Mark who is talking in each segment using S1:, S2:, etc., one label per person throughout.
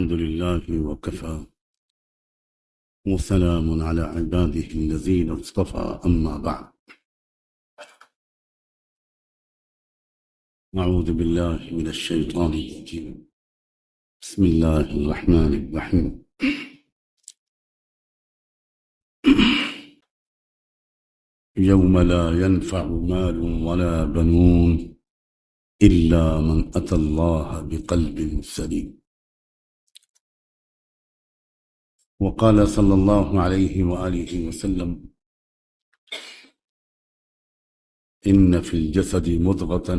S1: الحمد لله وكفى وسلام على عباده الذين اصطفى أما بعد. أعوذ بالله من الشيطان الرجيم. بسم الله الرحمن الرحيم. يوم لا ينفع مال ولا بنون إلا من أتى الله بقلب سليم. وقال صلى الله عليه وآله وسلم: إن في الجسد مضغة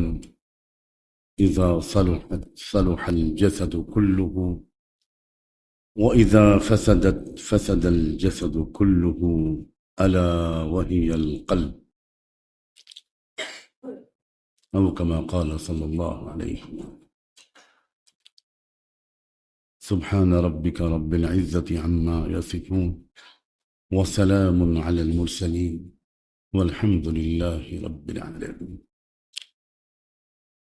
S1: إذا صلحت صلح الجسد كله وإذا فسدت فسد الجسد كله ألا وهي القلب، أو كما قال صلى الله عليه وسلم. سبحان ربك رب العزة عما يصفون وسلام على المرسلين والحمد لله رب العالمين.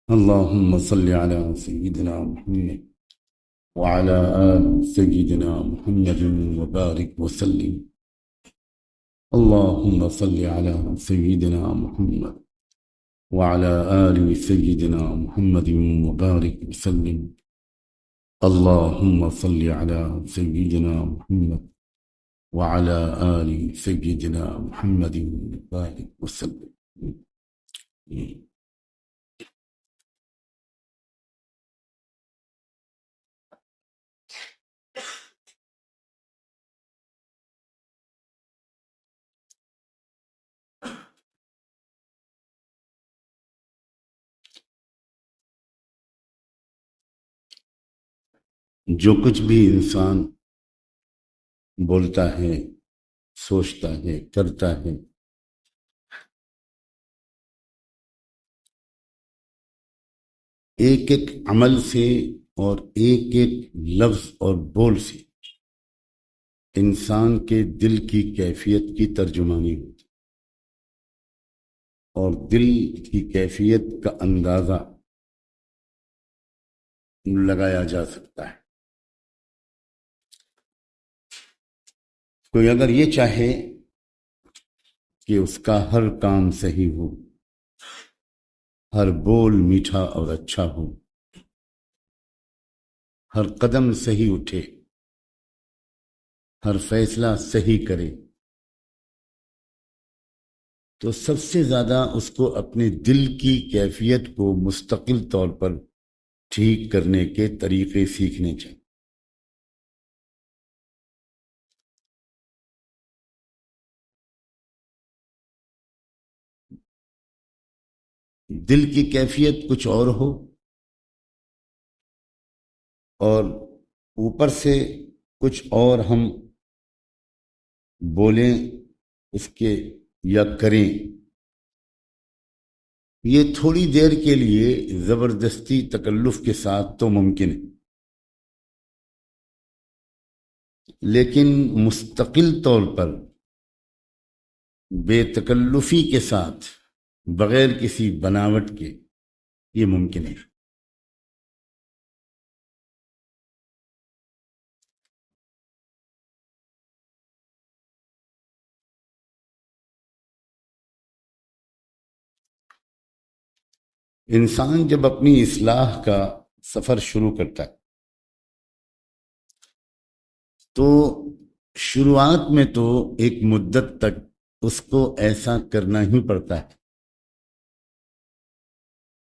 S1: اللهم صل على سيدنا محمد وعلى آل سيدنا محمد وبارك وسلم. اللهم صل على سيدنا محمد وعلى آل سيدنا محمد وبارك وسلم. اللهم صل على سيدنا محمد وعلى آل سيدنا محمد وبارك وسلم. جو کچھ بھی انسان بولتا ہے، سوچتا ہے، کرتا ہے، ایک ایک عمل سے اور ایک ایک لفظ اور بول سے انسان کے دل کی کیفیت کی ترجمانی ہوتی، اور دل کی کیفیت کا اندازہ لگایا جا سکتا ہے۔ کوئی اگر یہ چاہے کہ اس کا ہر کام صحیح ہو، ہر بول میٹھا اور اچھا ہو، ہر قدم صحیح اٹھے، ہر فیصلہ صحیح کرے، تو سب سے زیادہ اس کو اپنے دل کی کیفیت کو مستقل طور پر ٹھیک کرنے کے طریقے سیکھنے چاہیے۔ دل کی کیفیت کچھ اور ہو اور اوپر سے کچھ اور ہم بولیں اس کے یا کریں، یہ تھوڑی دیر کے لیے زبردستی تکلف کے ساتھ تو ممکن ہے، لیکن مستقل طور پر بے تکلفی کے ساتھ بغیر کسی بناوٹ کے یہ ممکن ہے۔ انسان جب اپنی اصلاح کا سفر شروع کرتا ہے تو شروعات میں تو ایک مدت تک اس کو ایسا کرنا ہی پڑتا ہے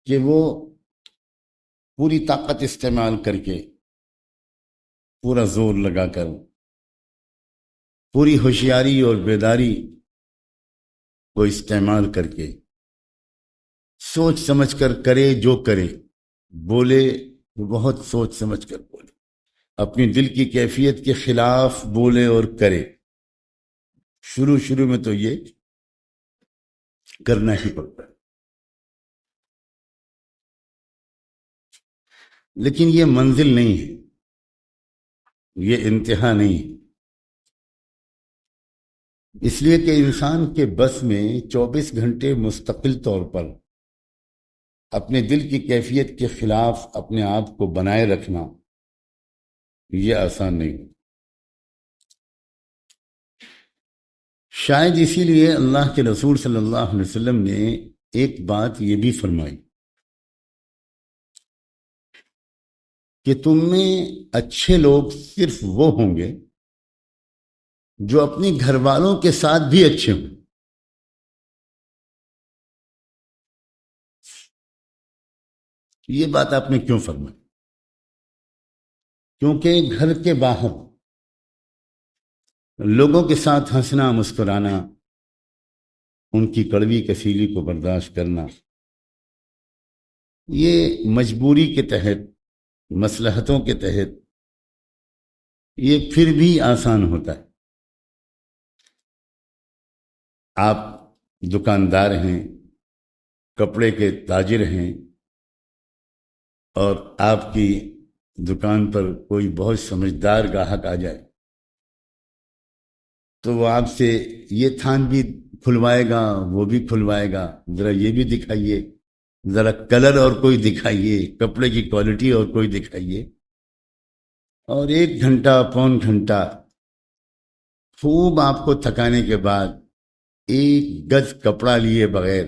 S1: کہ وہ پوری طاقت استعمال کر کے، پورا زور لگا کر، پوری ہوشیاری اور بیداری کو استعمال کر کے سوچ سمجھ کر کرے، جو کرے، بولے وہ بہت سوچ سمجھ کر بولے، اپنی دل کی کیفیت کے خلاف بولے اور کرے۔ شروع میں تو یہ کرنا ہی پڑتا ہے، لیکن یہ منزل نہیں ہے، یہ انتہا نہیں ہے، اس لیے کہ انسان کے بس میں 24 گھنٹے مستقل طور پر اپنے دل کی کیفیت کے خلاف اپنے آپ کو بنائے رکھنا یہ آسان نہیں ہوتا. شاید اسی لیے اللہ کے رسول صلی اللہ علیہ وسلم نے ایک بات یہ بھی فرمائی کہ تم میں اچھے لوگ صرف وہ ہوں گے جو اپنی گھر والوں کے ساتھ بھی اچھے ہوں. یہ بات آپ نے کیوں فرمائی؟ کیونکہ گھر کے باہر لوگوں کے ساتھ ہنسنا مسکرانا، ان کی کڑوی کسیلی کو برداشت کرنا، یہ مجبوری کے تحت، مصلحتوں کے تحت، یہ پھر بھی آسان ہوتا ہے. آپ دکاندار ہیں، کپڑے کے تاجر ہیں، اور آپ کی دکان پر کوئی بہت سمجھدار گاہک آ جائے تو وہ آپ سے یہ تھان بھی کھلوائے گا، وہ بھی کھلوائے گا، ذرا یہ بھی دکھائیے، ذرا کلر اور کوئی دکھائیے، کپڑے کی کوالٹی اور کوئی دکھائیے. اور 1 گھنٹہ پون گھنٹہ خوب آپ کو تھکانے کے بعد 1 گز کپڑا لیے بغیر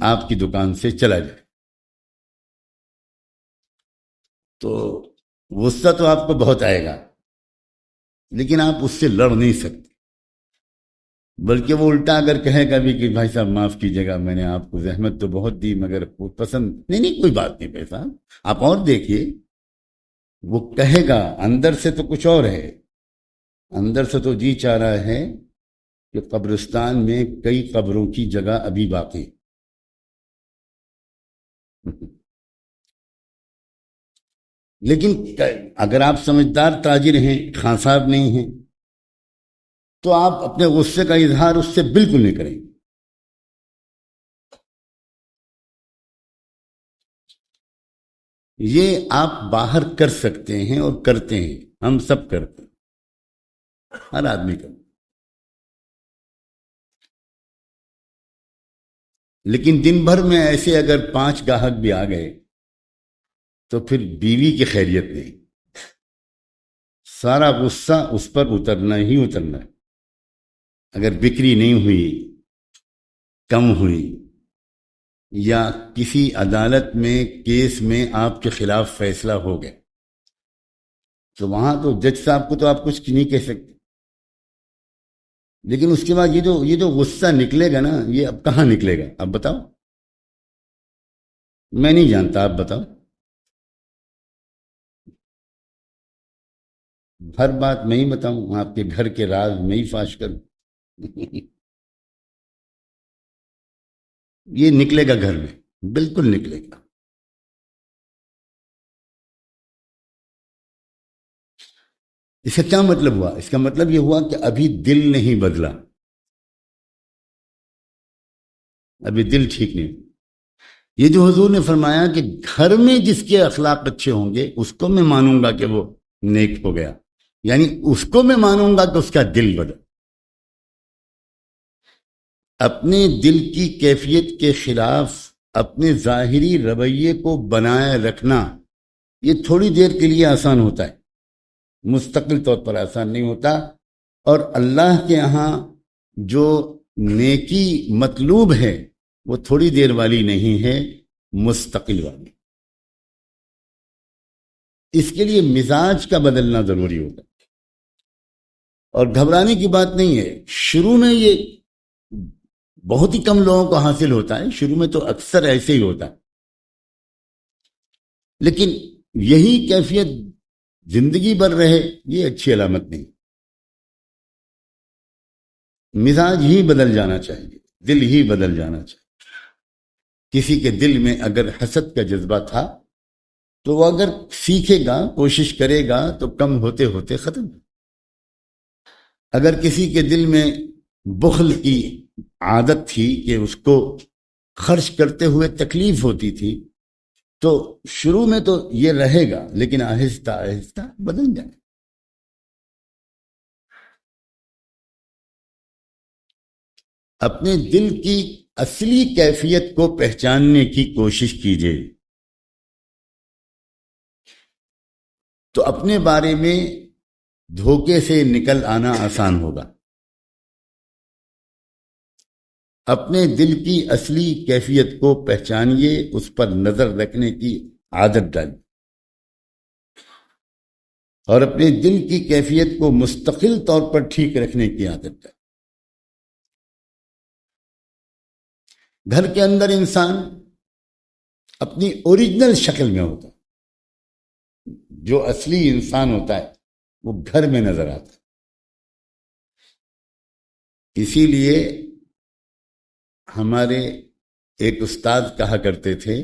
S1: آپ کی دکان سے چلا جائے تو غصہ تو آپ کو بہت آئے گا، لیکن آپ اس سے لڑ نہیں سکتے. بلکہ وہ الٹا اگر کہے گا بھی کہ بھائی صاحب معاف کیجیے گا، میں نے آپ کو زحمت تو بہت دی مگر وہ پسند نہیں، کوئی بات نہیں بھائی صاحب، آپ اور دیکھیے. وہ کہے گا، اندر سے تو کچھ اور ہے، اندر سے تو جی چاہ رہا ہے کہ قبرستان میں کئی قبروں کی جگہ ابھی باقی. لیکن اگر آپ سمجھدار تاجر ہیں، خان صاحب نہیں ہیں، تو آپ اپنے غصے کا اظہار اس سے بالکل نہیں کریں گے. یہ آپ باہر کر سکتے ہیں اور کرتے ہیں، ہم سب کرتے ہیں، ہر آدمی کرتا. لیکن دن بھر میں ایسے اگر 5 گاہک بھی آ گئے تو پھر بیوی کی خیریت نہیں، سارا غصہ اس پر اترنا ہی اترنا ہے. اگر بکری نہیں ہوئی، کم ہوئی، یا کسی عدالت میں کیس میں آپ کے خلاف فیصلہ ہو گیا تو وہاں تو جج صاحب کو تو آپ کچھ نہیں کہہ سکتے. لیکن اس کے بعد یہ جو غصہ نکلے گا نا، یہ اب کہاں نکلے گا؟ اب بتاؤ، میں نہیں جانتا، آپ بتاؤ. ہر بات میں ہی بتاؤں، آپ کے گھر کے راز میں ہی فاش کروں. یہ نکلے گا گھر میں، بالکل نکلے گا. اس کا کیا مطلب ہوا؟ اس کا مطلب یہ ہوا کہ ابھی دل نہیں بدلا، ابھی دل ٹھیک نہیں. یہ جو حضور نے فرمایا کہ گھر میں جس کے اخلاق اچھے ہوں گے اس کو میں مانوں گا کہ وہ نیک ہو گیا، یعنی اس کو میں مانوں گا کہ اس کا دل بدل. اپنے دل کی کیفیت کے خلاف اپنے ظاہری رویے کو بنائے رکھنا یہ تھوڑی دیر کے لیے آسان ہوتا ہے، مستقل طور پر آسان نہیں ہوتا. اور اللہ کے ہاں جو نیکی مطلوب ہے وہ تھوڑی دیر والی نہیں ہے، مستقل والی. اس کے لیے مزاج کا بدلنا ضروری ہوگا. اور گھبرانے کی بات نہیں ہے. شروع میں یہ بہت ہی کم لوگوں کو حاصل ہوتا ہے، شروع میں تو اکثر ایسے ہی ہوتا ہے، لیکن یہی کیفیت زندگی بھر رہے یہ اچھی علامت نہیں. مزاج ہی بدل جانا چاہیے، دل ہی بدل جانا چاہیے. کسی کے دل میں اگر حسد کا جذبہ تھا تو وہ اگر سیکھے گا، کوشش کرے گا تو کم ہوتے ہوتے ختم. اگر کسی کے دل میں بخل کی عادت تھی کہ اس کو خرچ کرتے ہوئے تکلیف ہوتی تھی تو شروع میں تو یہ رہے گا، لیکن آہستہ آہستہ بدل جائے. اپنے دل کی اصلی کیفیت کو پہچاننے کی کوشش کیجیے. تو اپنے بارے میں دھوکے سے نکل آنا آسان ہوگا. اپنے دل کی اصلی کیفیت کو پہچانیے، اس پر نظر رکھنے کی عادت ڈالیے، اور اپنے دل کی کیفیت کو مستقل طور پر ٹھیک رکھنے کی عادت ڈالیے. گھر کے اندر انسان اپنی اوریجنل شکل میں ہوتا ہے. جو اصلی انسان ہوتا ہے وہ گھر میں نظر آتا ہے. اسی لیے ہمارے ایک استاد کہا کرتے تھے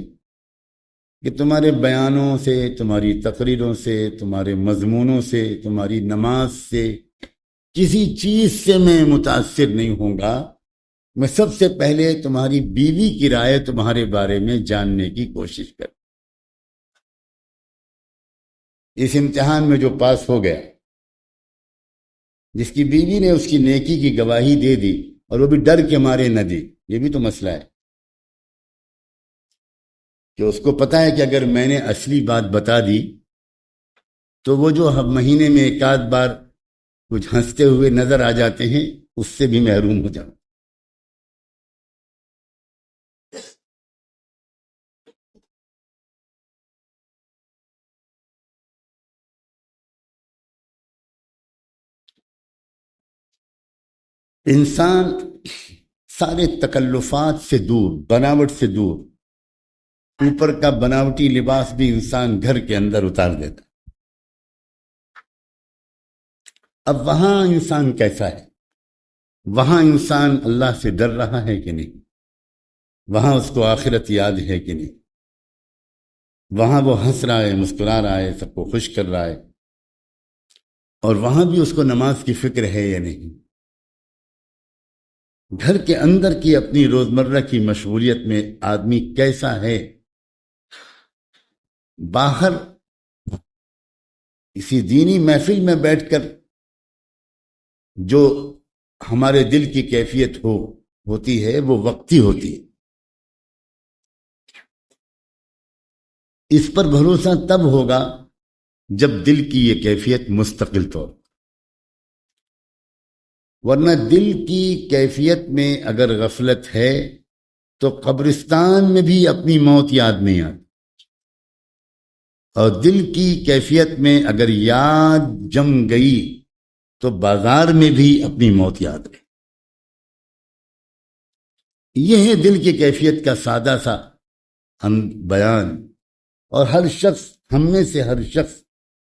S1: کہ تمہارے بیانوں سے، تمہاری تقریروں سے، تمہارے مضمونوں سے، تمہاری نماز سے، کسی چیز سے میں متاثر نہیں ہوں گا. میں سب سے پہلے تمہاری بیوی کی رائے تمہارے بارے میں جاننے کی کوشش کر. اس امتحان میں جو پاس ہو گیا، جس کی بیوی نے اس کی نیکی کی گواہی دے دی اور وہ بھی ڈر کے مارے نہ دی، یہ بھی تو مسئلہ ہے کہ اس کو پتا ہے کہ اگر میں نے اصلی بات بتا دی تو وہ جو ہر مہینے میں ایک آدھ بار کچھ ہنستے ہوئے نظر آ جاتے ہیں، اس سے بھی محروم ہو جاؤں. انسان سارے تکلفات سے دور، بناوٹ سے دور، اوپر کا بناوٹی لباس بھی انسان گھر کے اندر اتار دیتا. اب وہاں انسان کیسا ہے؟ وہاں انسان اللہ سے ڈر رہا ہے کہ نہیں؟ وہاں اس کو آخرت یاد ہے کہ نہیں؟ وہاں وہ ہنس رہا ہے، مسکرا رہا ہے، سب کو خوش کر رہا ہے، اور وہاں بھی اس کو نماز کی فکر ہے یا نہیں؟ گھر کے اندر کی اپنی روزمرہ کی مشغولیت میں آدمی کیسا ہے؟ باہر اسی دینی محفل میں بیٹھ کر جو ہمارے دل کی کیفیت ہوتی ہے وہ وقتی ہوتی ہے. اس پر بھروسہ تب ہوگا جب دل کی یہ کیفیت مستقل طور، ورنہ دل کی کیفیت میں اگر غفلت ہے تو قبرستان میں بھی اپنی موت یاد نہیں آتی، اور دل کی کیفیت میں اگر یاد جم گئی تو بازار میں بھی اپنی موت یاد ہے. یہ ہے دل کی کیفیت کا سادہ سا بیان، اور ہر شخص، ہم میں سے ہر شخص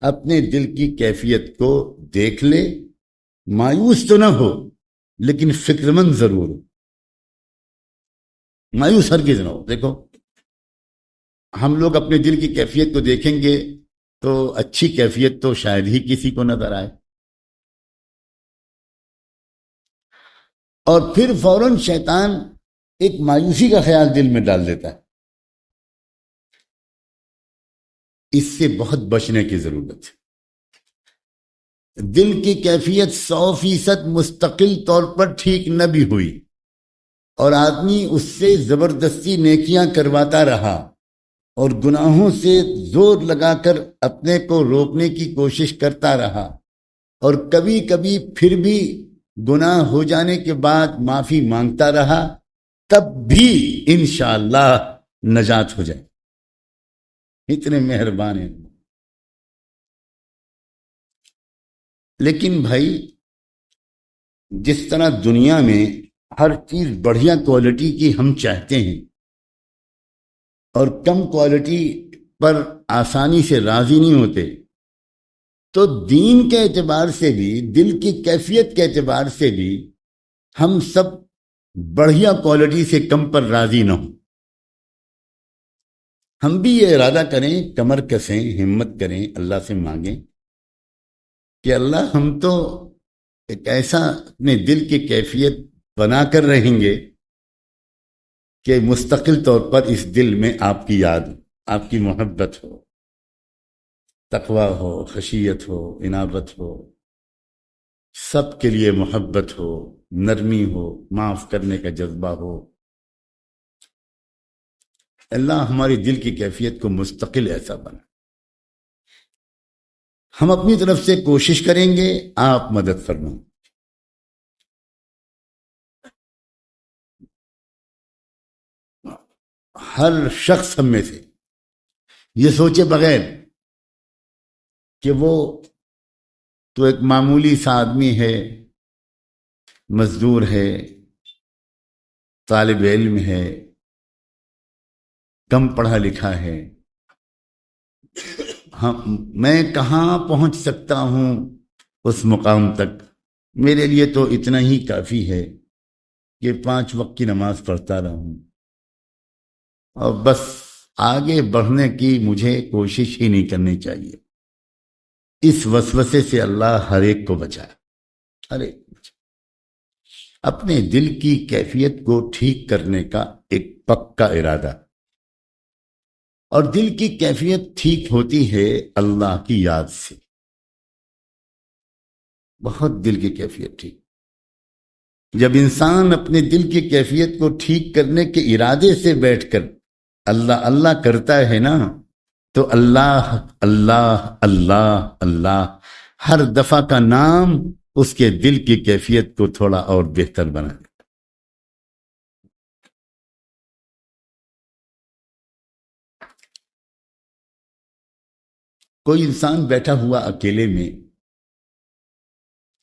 S1: اپنے دل کی کیفیت کو دیکھ لے. مایوس تو نہ ہو لیکن فکر مند ضرور ہو. مایوس ہرگز نہ ہو. دیکھو، ہم لوگ اپنے دل کی کیفیت کو دیکھیں گے تو اچھی کیفیت تو شاید ہی کسی کو نظر آئے، اور پھر فوراً شیطان ایک مایوسی کا خیال دل میں ڈال دیتا ہے. اس سے بہت بچنے کی ضرورت ہے. دل کی کیفیت 100% مستقل طور پر ٹھیک نہ بھی ہوئی اور آدمی اس سے زبردستی نیکیاں کرواتا رہا اور گناہوں سے زور لگا کر اپنے کو روکنے کی کوشش کرتا رہا، اور کبھی کبھی پھر بھی گناہ ہو جانے کے بعد معافی مانگتا رہا، تب بھی انشاءاللہ نجات ہو جائے. اتنے مہربان ہیں. لیکن بھائی، جس طرح دنیا میں ہر چیز بڑھیا کوالٹی کی ہم چاہتے ہیں اور کم کوالٹی پر آسانی سے راضی نہیں ہوتے، تو دین کے اعتبار سے بھی، دل کی کیفیت کے اعتبار سے بھی ہم سب بڑھیا کوالٹی سے کم پر راضی نہ ہوں. ہم بھی یہ ارادہ کریں، کمر کسیں، ہمت کریں، اللہ سے مانگیں کہ اللہ، ہم تو ایک ایسا اپنے دل کی کیفیت بنا کر رہیں گے کہ مستقل طور پر اس دل میں آپ کی یاد، آپ کی محبت ہو، تقویٰ ہو، خشیت ہو، انابت ہو، سب کے لیے محبت ہو، نرمی ہو، معاف کرنے کا جذبہ ہو. اللہ ہماری دل کی کیفیت کو مستقل ایسا بنا. ہم اپنی طرف سے کوشش کریں گے، آپ مدد فرمائیں۔ ہر شخص ہم میں سے یہ سوچے بغیر کہ وہ تو ایک معمولی سا آدمی ہے، مزدور ہے، طالب علم ہے، کم پڑھا لکھا ہے، میں کہاں پہنچ سکتا ہوں اس مقام تک؟ میرے لیے تو اتنا ہی کافی ہے کہ 5 وقت کی نماز پڑھتا رہوں، اور بس آگے بڑھنے کی مجھے کوشش ہی نہیں کرنی چاہیے۔ اس وسوسے سے اللہ ہر ایک کو بچائے، ہر ایک کو بچائے۔ اپنے دل کی کیفیت کو ٹھیک کرنے کا ایک پکا ارادہ، اور دل کی کیفیت ٹھیک ہوتی ہے اللہ کی یاد سے۔ بہت دل کی کیفیت ٹھیک، جب انسان اپنے دل کی کیفیت کو ٹھیک کرنے کے ارادے سے بیٹھ کر اللہ اللہ کرتا ہے نا، تو اللہ اللہ اللہ اللہ ہر دفعہ کا نام اس کے دل کی کیفیت کو تھوڑا اور بہتر بنا دیتا۔ کوئی انسان بیٹھا ہوا اکیلے میں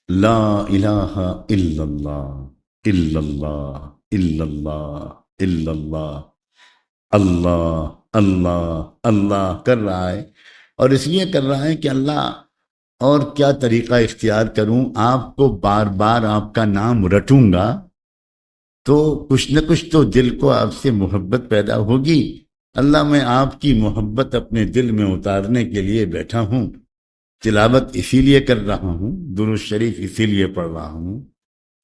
S1: لا الہ الا اللہ الا اللہ الا اللہ الا اللہ اللہ اللہ اللہ کر رہا ہے، اور اس لیے کر رہا ہے کہ اللہ اور کیا طریقہ اختیار کروں، آپ کو بار بار آپ کا نام رٹوں گا تو کچھ نہ کچھ تو دل کو آپ سے محبت پیدا ہوگی۔ اللہ میں آپ کی محبت اپنے دل میں اتارنے کے لیے بیٹھا ہوں، تلاوت اسی لیے کر رہا ہوں، درود شریف اسی لیے پڑھ رہا ہوں،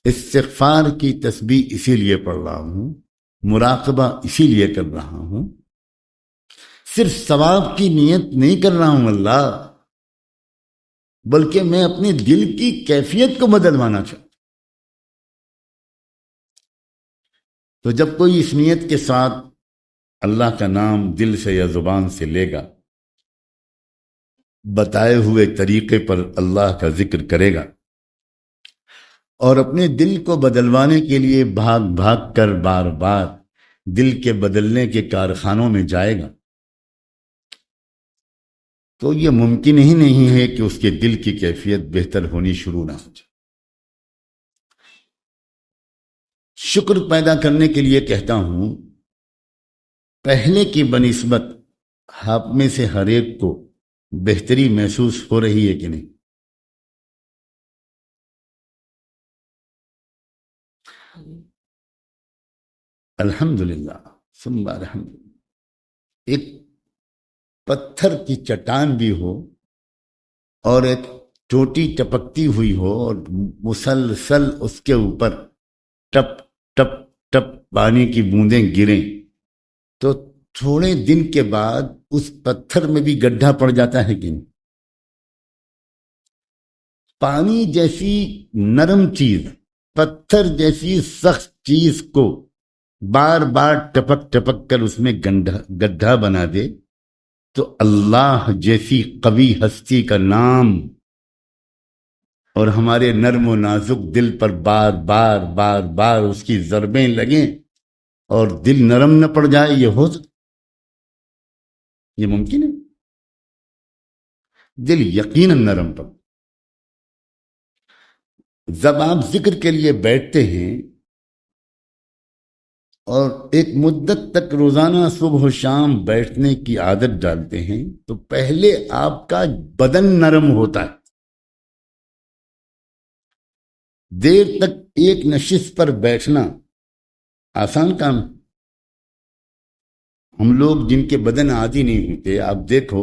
S1: استغفار کی تسبیح اسی لیے پڑھ رہا ہوں، مراقبہ اسی لیے کر رہا ہوں، صرف ثواب کی نیت نہیں کر رہا ہوں اللہ، بلکہ میں اپنے دل کی کیفیت کو بدلوانا چاہتا ہوں۔ تو جب کوئی اس نیت کے ساتھ اللہ کا نام دل سے یا زبان سے لے گا، بتائے ہوئے طریقے پر اللہ کا ذکر کرے گا، اور اپنے دل کو بدلوانے کے لیے بھاگ بھاگ کر بار بار دل کے بدلنے کے کارخانوں میں جائے گا، تو یہ ممکن ہی نہیں ہے کہ اس کے دل کی کیفیت بہتر ہونی شروع نہ ہو جائے۔ شکر پیدا کرنے کے لیے کہتا ہوں، پہلے کی بنسبت آپ میں سے ہر ایک کو بہتری محسوس ہو رہی ہے کہ نہیں؟ الحمدللہ ثم الحمدللہ۔ ایک پتھر کی چٹان بھی ہو اور ایک چوٹی ٹپکتی ہوئی ہو اور مسلسل اس کے اوپر ٹپ ٹپ ٹپ پانی کی بوندیں گریں، تو تھوڑے دن کے بعد اس پتھر میں بھی گڈھا پڑ جاتا ہے کہ نہیں؟ پانی جیسی نرم چیز، پتھر جیسی سخت چیز کو بار بار ٹپک ٹپک کر اس میں گڈھا بنا دے، تو اللہ جیسی قوی ہستی کا نام اور ہمارے نرم و نازک دل پر بار بار بار بار اس کی ضربیں لگیں اور دل نرم نہ پڑ جائے، یہ ہو سکتا؟ یہ ممکن ہے؟ دل یقیناً نرم پڑ۔ جب آپ ذکر کے لیے بیٹھتے ہیں اور ایک مدت تک روزانہ صبح و شام بیٹھنے کی عادت ڈالتے ہیں، تو پہلے آپ کا بدن نرم ہوتا ہے۔ دیر تک ایک نشست پر بیٹھنا آسان کام ہے۔ ہم لوگ جن کے بدن عادی نہیں ہوتے، آپ دیکھو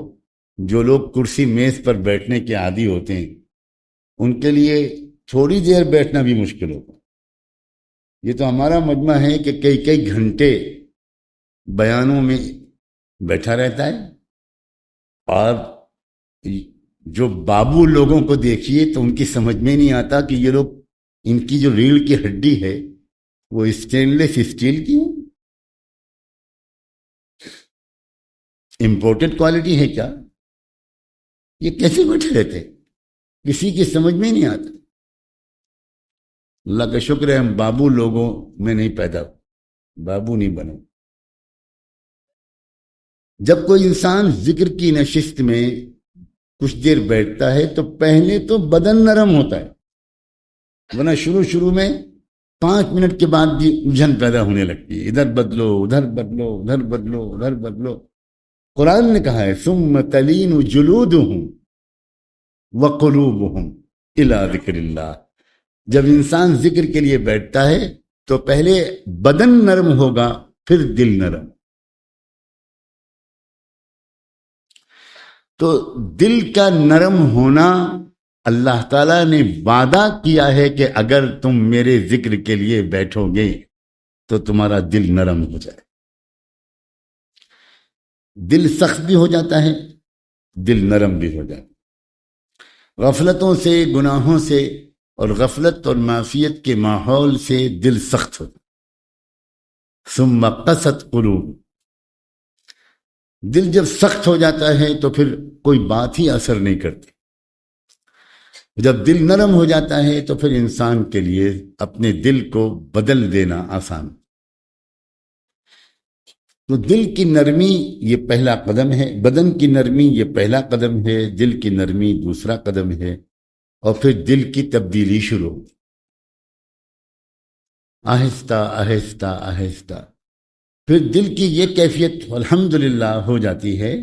S1: جو لوگ کرسی میز پر بیٹھنے کے عادی ہوتے ہیں، ان کے لیے تھوڑی دیر بیٹھنا بھی مشکل ہوتا ہے۔ یہ تو ہمارا مجمع ہے کہ کئی کئی گھنٹے بیانوں میں بیٹھا رہتا ہے، اور جو بابو لوگوں کو دیکھیے تو ان کی سمجھ میں نہیں آتا کہ یہ لوگ، ان کی جو ریڑھ کی ہڈی ہے وہ اسٹین لیس اسٹیل کی ہے، امپورٹڈ کوالٹی ہے کیا؟ یہ کیسے بیٹھے رہتے؟ کسی کی سمجھ میں نہیں آتا۔ اللہ کا شکر ہے ہم بابو لوگوں میں نہیں پیدا، بابو نہیں بنے۔ جب کوئی انسان ذکر کی نشست میں کچھ دیر بیٹھتا ہے تو پہلے تو بدن نرم ہوتا ہے، ورنہ شروع میں 5 منٹ کے بعد بھی الجھن پیدا ہونے لگتی ہے، ادھر بدلو ادھر بدلو ادھر بدلو ادھر بدلو۔ قرآن نے کہا ہے ثم تلین جلودہم وقلوبہم الی ذکر اللہ۔ جب انسان ذکر کے لیے بیٹھتا ہے تو پہلے بدن نرم ہوگا پھر دل نرم۔ تو دل کا نرم ہونا اللہ تعالیٰ نے وعدہ کیا ہے کہ اگر تم میرے ذکر کے لیے بیٹھو گے تو تمہارا دل نرم ہو جائے۔ دل سخت بھی ہو جاتا ہے، دل نرم بھی ہو جاتا ہے۔ غفلتوں سے، گناہوں سے اور غفلت اور معصیت کے ماحول سے دل سخت ہوتا ہے۔ ثم قست قلوب، دل جب سخت ہو جاتا ہے تو پھر کوئی بات ہی اثر نہیں کرتی۔ جب دل نرم ہو جاتا ہے تو پھر انسان کے لیے اپنے دل کو بدل دینا آسان۔ تو دل کی نرمی یہ پہلا قدم ہے، بدن کی نرمی یہ پہلا قدم ہے، دل کی نرمی دوسرا قدم ہے، اور پھر دل کی تبدیلی شروع، آہستہ آہستہ آہستہ۔ پھر دل کی یہ کیفیت الحمدللہ ہو جاتی ہے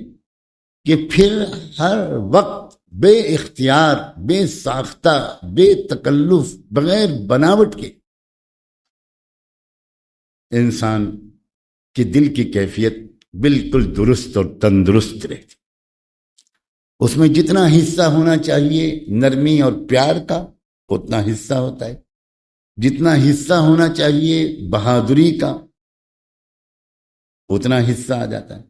S1: کہ پھر ہر وقت بے اختیار، بے ساختہ، بے تکلف، بغیر بناوٹ کے انسان کی دل کی کیفیت بالکل درست اور تندرست رہتی۔ اس میں جتنا حصہ ہونا چاہیے نرمی اور پیار کا اتنا حصہ ہوتا ہے، جتنا حصہ ہونا چاہیے بہادری کا اتنا حصہ آ جاتا ہے،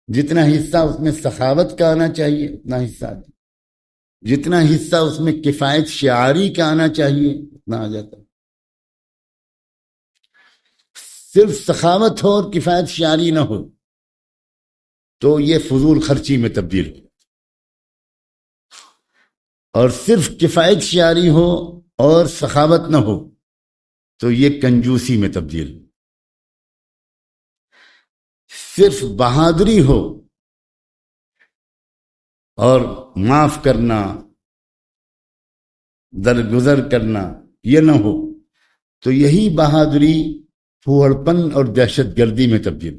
S1: جتنا حصہ اس میں سخاوت کا آنا چاہیے اتنا حصہ آ جاتا ہے، جتنا حصہ اس میں کفایت شعاری کا آنا چاہیے اتنا آ جاتا ہے۔ صرف سخاوت ہو اور کفایت شعاری نہ ہو تو یہ فضول خرچی میں تبدیل ہو، اور صرف کفایت شعاری ہو اور سخاوت نہ ہو تو یہ کنجوسی میں تبدیل ہو۔ صرف بہادری ہو اور معاف کرنا، درگزر کرنا یہ نہ ہو تو یہی بہادری پھوڑپن اور دہشت گردی میں تبدیل۔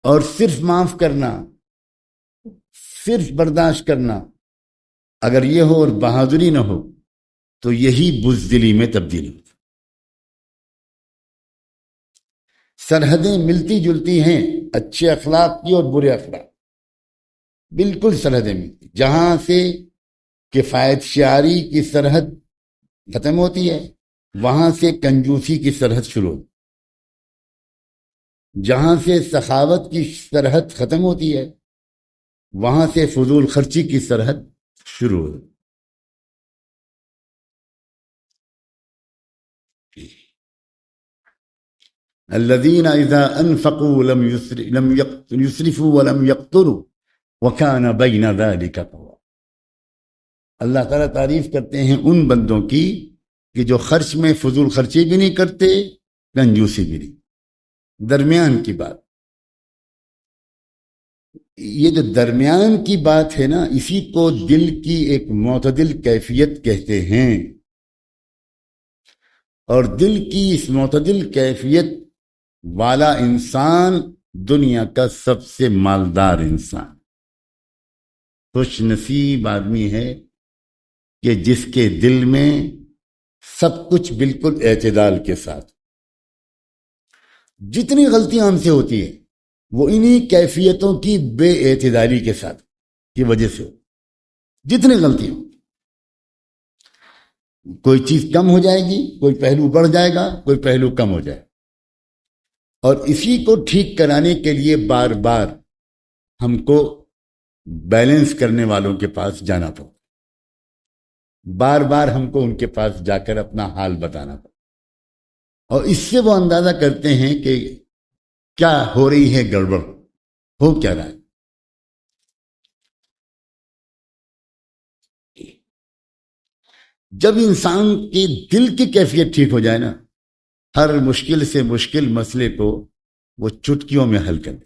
S1: اور صرف معاف کرنا، صرف برداشت کرنا اگر یہ ہو اور بہادری نہ ہو تو یہی بزدلی میں تبدیل ہو۔ سرحدیں ملتی جلتی ہیں اچھے اخلاق کی اور برے اخلاق، بالکل سرحدیں ملتی۔ جہاں سے کفایت شعاری کی سرحد ختم ہوتی ہے وہاں سے کنجوسی کی سرحد شروع ہوتی، جہاں سے سخاوت کی سرحد ختم ہوتی ہے وہاں سے فضول خرچی کی سرحد شروع ہوتی۔ الذين اذا انفقوا لم يسرفوا ولم يقتروا وكان بين ذلك قواما۔ اللہ تعالیٰ تعریف کرتے ہیں ان بندوں کی کہ جو خرچ میں فضول خرچی بھی نہیں کرتے، کنجوسی بھی نہیں، درمیان کی بات۔ یہ جو درمیان کی بات ہے نا، اسی کو دل کی ایک معتدل کیفیت کہتے ہیں، اور دل کی اس معتدل کیفیت والا انسان دنیا کا سب سے مالدار انسان، خوش نصیب آدمی ہے کہ جس کے دل میں سب کچھ بالکل اعتدال کے ساتھ۔ جتنی غلطیاں ہم سے ہوتی ہیں وہ انہی کیفیتوں کی بے اعتدالی کے ساتھ کی وجہ سے، جتنی غلطیاں، کوئی چیز کم ہو جائے گی، کوئی پہلو بڑھ جائے گا، کوئی پہلو کم ہو جائے، اور اسی کو ٹھیک کرانے کے لیے بار بار ہم کو بیلنس کرنے والوں کے پاس جانا پڑا، بار بار ہم کو ان کے پاس جا کر اپنا حال بتانا پڑا، اور اس سے وہ اندازہ کرتے ہیں کہ کیا ہو رہی ہے گڑبڑ، ہو کیا رہا ہے۔ جب انسان کے دل کی کیفیت ٹھیک ہو جائے نا، ہر مشکل سے مشکل مسئلے کو وہ چٹکیوں میں حل کر دے،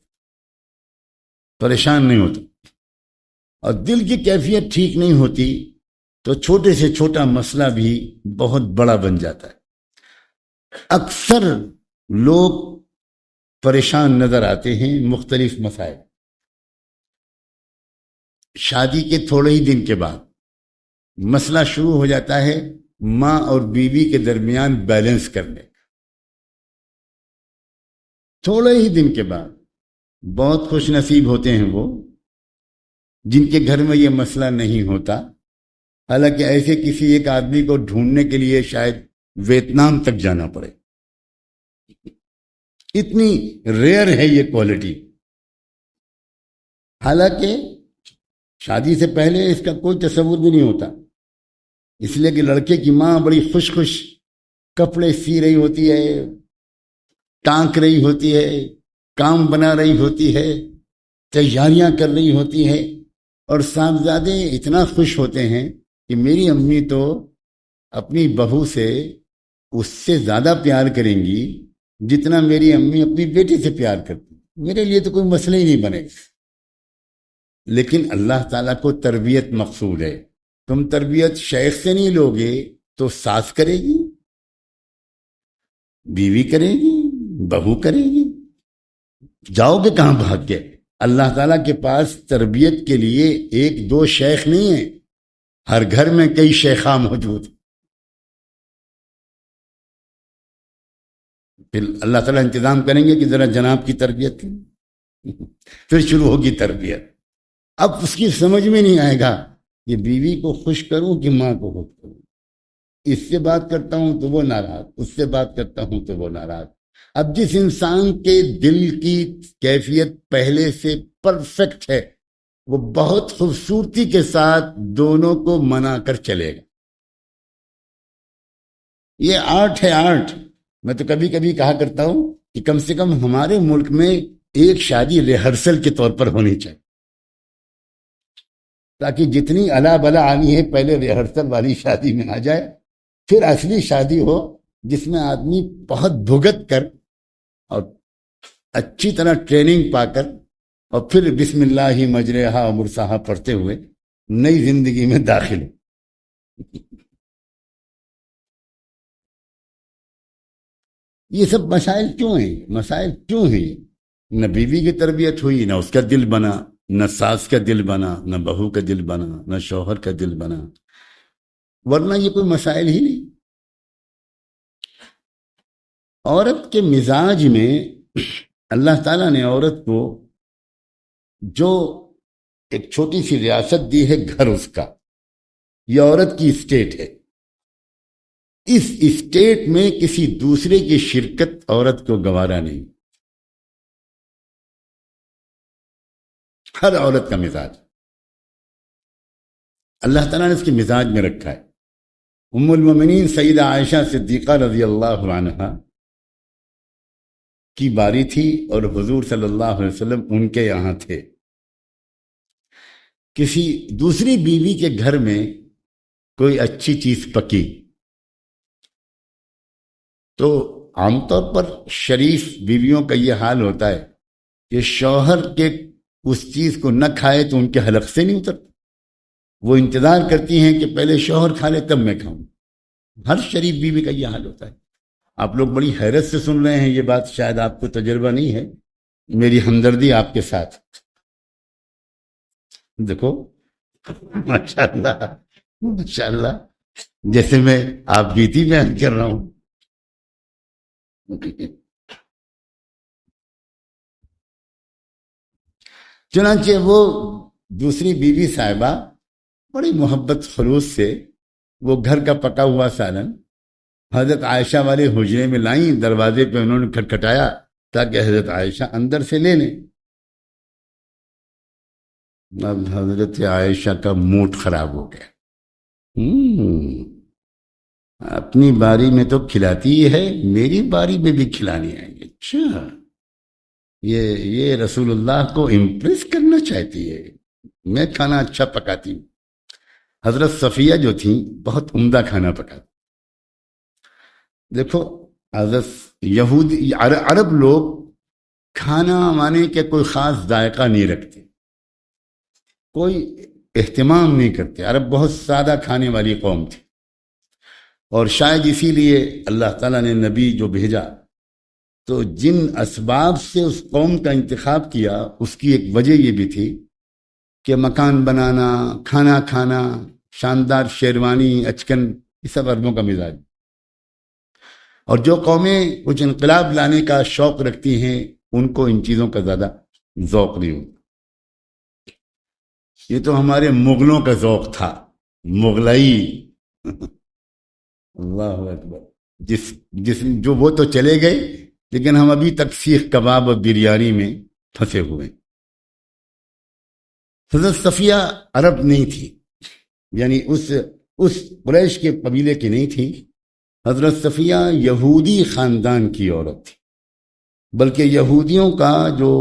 S1: پریشان نہیں ہوتا۔ اور دل کی کیفیت ٹھیک نہیں ہوتی تو چھوٹے سے چھوٹا مسئلہ بھی بہت بڑا بن جاتا ہے۔ اکثر لوگ پریشان نظر آتے ہیں مختلف مسائل، شادی کے تھوڑے ہی دن کے بعد مسئلہ شروع ہو جاتا ہے ماں اور بیوی کے درمیان بیلنس کرنے کا۔ تھوڑے ہی دن کے بعد بہت خوش نصیب ہوتے ہیں وہ جن کے گھر میں یہ مسئلہ نہیں ہوتا، حالانکہ ایسے کسی ایک آدمی کو ڈھونڈنے کے لیے شاید ویتنام تک جانا پڑے، اتنی ریئر ہے یہ کوالٹی۔ حالانکہ شادی سے پہلے اس کا کوئی تصور بھی نہیں ہوتا، اس لیے کہ لڑکے کی ماں بڑی خوش خوش کپڑے سی رہی ہوتی ہے، ٹانک رہی ہوتی ہے، کام بنا رہی ہوتی ہے، تیاریاں کر رہی ہوتی ہے، اور صاحبزادے اتنا خوش ہوتے ہیں کہ میری امی تو اپنی بہو سے اس سے زیادہ پیار کریں گی جتنا میری امی اپنی بیٹی سے پیار کرتی، میرے لیے تو کوئی مسئلہ ہی نہیں بنے گا۔ لیکن اللہ تعالیٰ کو تربیت مقصود ہے، تم تربیت شیخ سے نہیں لوگے تو ساس کرے گی، بیوی کرے گی، بہو کرے گی، جاؤ گے کہاں بھاگ کے؟ اللہ تعالیٰ کے پاس تربیت کے لیے ایک دو شیخ نہیں ہیں، ہر گھر میں کئی شیخاں موجود ہیں۔ پھر اللہ تعالیٰ انتظام کریں گے کہ ذرا جناب کی تربیت پھر شروع ہوگی تربیت۔ اب اس کی سمجھ میں نہیں آئے گا کہ بیوی کو خوش کروں کہ ماں کو خوش کروں، اس سے بات کرتا ہوں تو وہ ناراض، اس سے بات کرتا ہوں تو وہ ناراض۔ اب جس انسان کے دل کی کیفیت پہلے سے پرفیکٹ ہے وہ بہت خوبصورتی کے ساتھ دونوں کو منا کر چلے گا۔ یہ آرٹ ہے، آرٹ۔ میں تو کبھی کبھی کہا کرتا ہوں کہ کم سے کم ہمارے ملک میں ایک شادی ریہرسل کے طور پر ہونی چاہیے، تاکہ جتنی الا بلا آنی ہے پہلے ریہرسل والی شادی میں آ جائے، پھر اصلی شادی ہو جس میں آدمی بہت بھگت کر اور اچھی طرح ٹریننگ پا کر اور پھر بسم اللہ مجریہا و مرساہا پڑھتے ہوئے نئی زندگی میں داخل ہو۔ یہ سب مسائل کیوں ہیں؟ مسائل کیوں ہیں؟ نہ بیوی کی تربیت ہوئی، نہ اس کا دل بنا، نہ ساس کا دل بنا، نہ بہو کا دل بنا، نہ شوہر کا دل بنا، ورنہ یہ کوئی مسائل ہی نہیں۔ عورت کے مزاج میں اللہ تعالیٰ نے عورت کو جو ایک چھوٹی سی ریاست دی ہے، گھر اس کا، یہ عورت کی اسٹیٹ ہے۔ اس اسٹیٹ میں کسی دوسرے کی شرکت عورت کو گوارا نہیں۔ ہر عورت کا مزاج اللہ تعالیٰ نے اس کے مزاج میں رکھا ہے۔ ام المومنین سیدہ عائشہ صدیقہ رضی اللہ عنہا کی باری تھی اور حضور صلی اللہ علیہ وسلم ان کے یہاں تھے۔ کسی دوسری بیوی کے گھر میں کوئی اچھی چیز پکی تو عام طور پر شریف بیویوں کا یہ حال ہوتا ہے کہ شوہر کے اس چیز کو نہ کھائے تو ان کے حلق سے نہیں اترتا، وہ انتظار کرتی ہیں کہ پہلے شوہر کھا لے تب میں کھاؤں۔ ہر شریف بیوی کا یہ حال ہوتا ہے۔ آپ لوگ بڑی حیرت سے سن رہے ہیں یہ بات، شاید آپ کو تجربہ نہیں ہے، میری ہمدردی آپ کے ساتھ۔ دیکھو ماشاءاللہ ماشاءاللہ، جیسے میں آپ بیتی بیان کر رہا ہوں۔ چنانچہ وہ دوسری بیوی صاحبہ بڑی محبت خلوص سے وہ گھر کا پکا ہوا سالن حضرت عائشہ والے حجرے میں لائیں، دروازے پہ انہوں نے کھٹکھٹایا تاکہ حضرت عائشہ اندر سے لے لیں۔ اب حضرت عائشہ کا موڈ خراب ہو گیا، اپنی باری میں تو کھلاتی ہے، میری باری میں بھی کھلانی ہے۔ اچھا، یہ رسول اللہ کو امپریس کرنا چاہتی ہے، میں کھانا اچھا پکاتی ہوں۔ حضرت صفیہ جو تھیں بہت عمدہ کھانا پکاتی. دیکھو حضرت یہودی عرب لوگ کھانا مانے کہ کوئی خاص ذائقہ نہیں رکھتے, کوئی اہتمام نہیں کرتے. عرب بہت سادہ کھانے والی قوم تھی, اور شاید اسی لیے اللہ تعالیٰ نے نبی جو بھیجا تو جن اسباب سے اس قوم کا انتخاب کیا اس کی ایک وجہ یہ بھی تھی کہ مکان بنانا, کھانا کھانا, شاندار شیروانی, اچکن, یہ سب عربوں کا مزاج. اور جو قومیں کچھ انقلاب لانے کا شوق رکھتی ہیں ان کو ان چیزوں کا زیادہ ذوق نہیں ہوتا. یہ تو ہمارے مغلوں کا ذوق تھا, مغلائی. اللہ اکبر. جو وہ تو چلے گئے, لیکن ہم ابھی تک سیخ کباب اور بریانی میں پھنسے ہوئے. حضرت صفیہ عرب نہیں تھی, یعنی اس قریش کے قبیلے کی نہیں تھی. حضرت صفیہ یہودی خاندان کی عورت تھی, بلکہ یہودیوں کا جو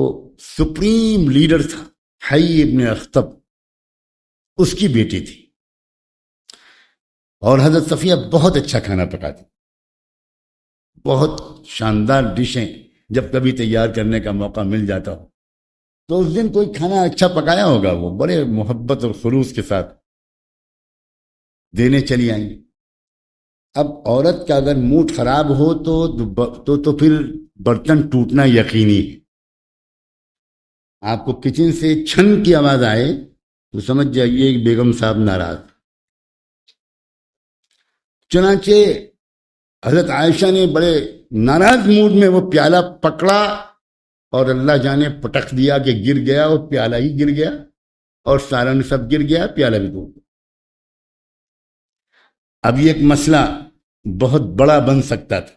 S1: سپریم لیڈر تھا حی ابن اخطب, اس کی بیٹی تھی. اور حضرت صفیہ بہت اچھا کھانا پکاتی, بہت شاندار ڈشیں جب کبھی تیار کرنے کا موقع مل جاتا ہو تو اس دن کوئی کھانا اچھا پکایا ہوگا, وہ بڑے محبت اور خلوص کے ساتھ دینے چلی آئیں. اب عورت کا اگر موڈ خراب ہو تو پھر برتن ٹوٹنا یقینی ہے. آپ کو کچن سے چھن کی آواز آئے تو سمجھ جائیے کہ بیگم صاحب ناراض. چنانچہ حضرت عائشہ نے بڑے ناراض موڈ میں وہ پیالہ پکڑا اور اللہ جانے پٹک دیا کہ گر گیا, اور پیالہ ہی گر گیا اور سالن سب گر گیا, پیالہ بھی ٹوٹ گیا. اب یہ ایک مسئلہ بہت بڑا بن سکتا تھا.